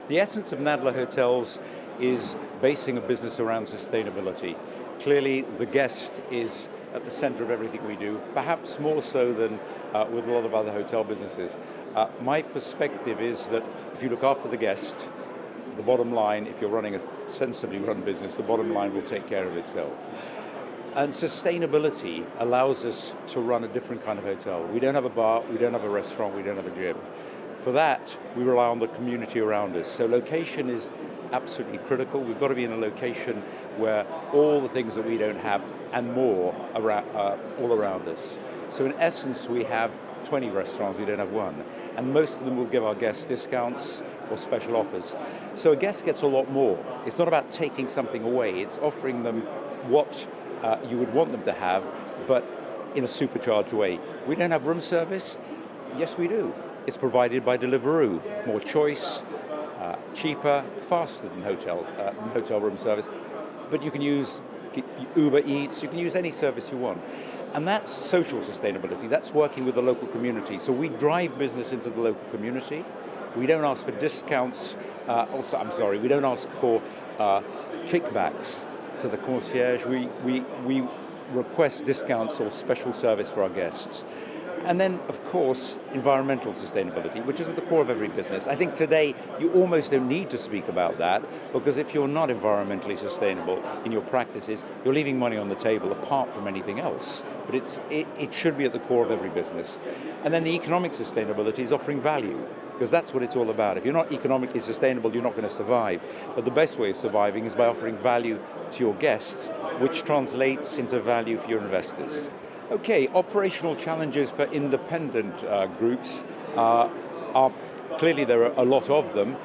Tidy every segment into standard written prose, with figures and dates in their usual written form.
The essence of Nadler Hotels is basing a business around sustainability. Clearly, the guest is at the center of everything we do, perhaps more so than with a lot of other hotel businesses. My perspective is that if you look after the guest, the bottom line, if you're running a sensibly run business, the bottom line will take care of itself. And sustainability allows us to run a different kind of hotel. We don't have a bar, we don't have a restaurant, we don't have a gym. For that, we rely on the community around us. So location is absolutely critical. We've got to be in a location where all the things that we don't have and more are all around us. So in essence, we have 20 restaurants, we don't have one. And most of them will give our guests discounts or special offers. So a guest gets a lot more. It's not about taking something away, it's offering them what you would want them to have, but in a supercharged way. We don't have room service? Yes, we do. It's provided by Deliveroo. More choice, cheaper, faster than hotel room service. But you can use Uber Eats, you can use any service you want. And that's social sustainability. That's working with the local community. So we drive business into the local community. We don't ask for discounts. We don't ask for kickbacks to the concierge. We request discounts or special service for our guests. And then, of course, environmental sustainability, which is at the core of every business. I think today you almost don't need to speak about that, because if you're not environmentally sustainable in your practices, you're leaving money on the table apart from anything else. But it should be at the core of every business. And then the economic sustainability is offering value, because that's what it's all about. If you're not economically sustainable, you're not going to survive. But the best way of surviving is by offering value to your guests, which translates into value for your investors. Okay, operational challenges for independent groups are clearly there are a lot of them.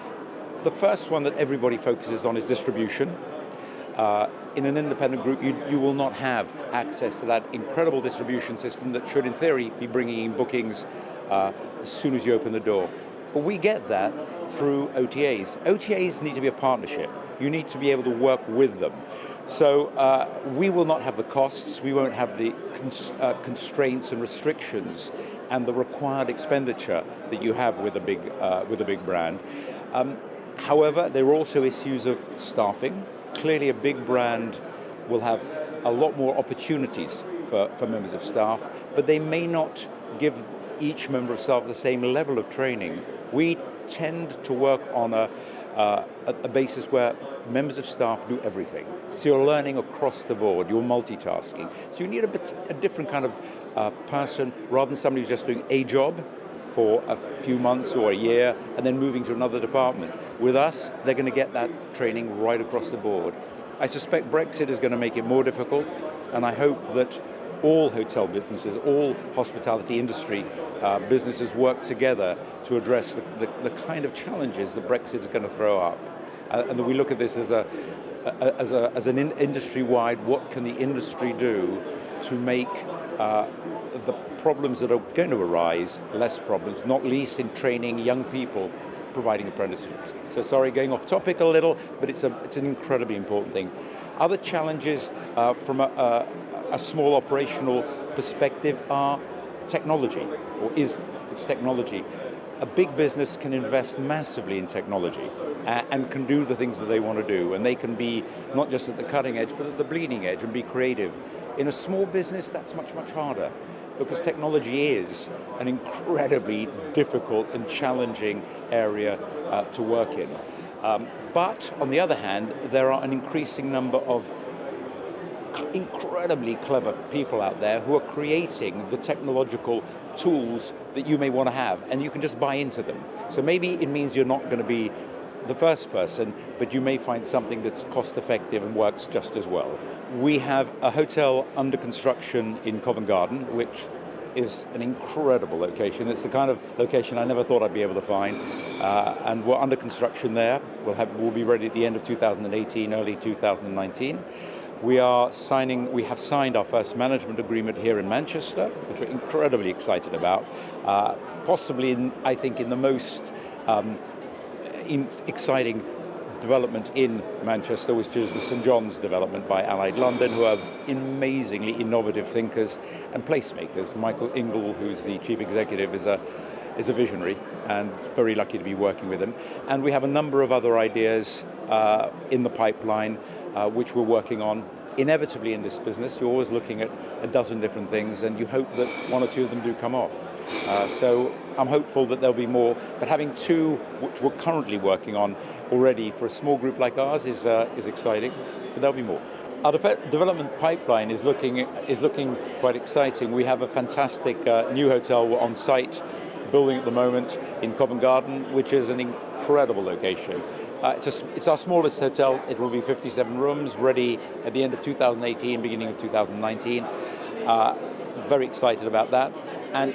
The first one that everybody focuses on is distribution. In an independent group, you will not have access to that incredible distribution system that should, in theory, be bringing in bookings as soon as you open the door. But we get that through OTAs. OTAs need to be a partnership. You need to be able to work with them. So we will not have the costs, we won't have the constraints and restrictions and the required expenditure that you have with a big brand. However, there are also issues of staffing. Clearly a big brand will have a lot more opportunities for members of staff, but they may not give each member of staff the same level of training. We tend to work on a basis where members of staff do everything. So you're learning across the board, you're multitasking. So you need a different kind of person rather than somebody who's just doing a job for a few months or a year and then moving to another department. With us, they're going to get that training right across the board. I suspect Brexit is going to make it more difficult, and I hope that all hotel businesses, all hospitality industry businesses work together to address the kind of challenges that Brexit is going to throw up. And that we look at this as an industry-wide, what can the industry do to make the problems that are going to arise less problems, not least in training young people, providing apprenticeships. So sorry, going off topic a little, but it's an incredibly important thing. Other challenges from a small operational perspective are technology, or it's technology. A big business can invest massively in technology and can do the things that they want to do, and they can be not just at the cutting edge, but at the bleeding edge and be creative. In a small business, that's much, much harder, because technology is an incredibly difficult and challenging area to work in. But on the other hand, there are an increasing number of incredibly clever people out there who are creating the technological tools that you may want to have, and you can just buy into them. So maybe it means you're not going to be the first person, but you may find something that's cost effective and works just as well. We have a hotel under construction in Covent Garden, which is an incredible location. It's the kind of location I never thought I'd be able to find, and we're under construction there. We'll be ready at the end of 2018, early 2019. We have signed our first management agreement here in Manchester, which we're incredibly excited about. Possibly, I think, in the most exciting development in Manchester, which is the St John's development by Allied London, who are amazingly innovative thinkers and placemakers. Michael Ingle, who's the chief executive, is is a visionary, and very lucky to be working with him. And we have a number of other ideas in the pipeline, which we're working on. Inevitably in this business, you're always looking at a dozen different things, and you hope that one or two of them do come off. So I'm hopeful that there'll be more, but having two which we're currently working on already for a small group like ours is exciting, but there'll be more. Our development pipeline is looking quite exciting. We have a fantastic new hotel on site, building at the moment in Covent Garden, which is an incredible location. It's our smallest hotel. It will be 57 rooms, ready at the end of 2018, beginning of 2019. Very excited about that. And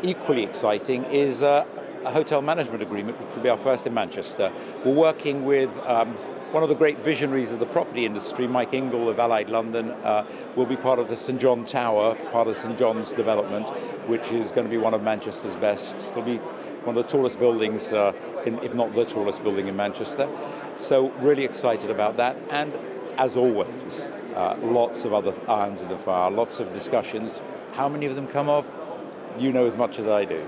equally exciting is a hotel management agreement, which will be our first in Manchester. We're working with one of the great visionaries of the property industry, Mike Ingle of Allied London, will be part of the St John Tower, part of St John's development, which is going to be one of Manchester's best. It'll be one of the tallest buildings, if not the tallest building in Manchester. So really excited about that. And as always, lots of other irons in the fire, lots of discussions. How many of them come off? You know as much as I do.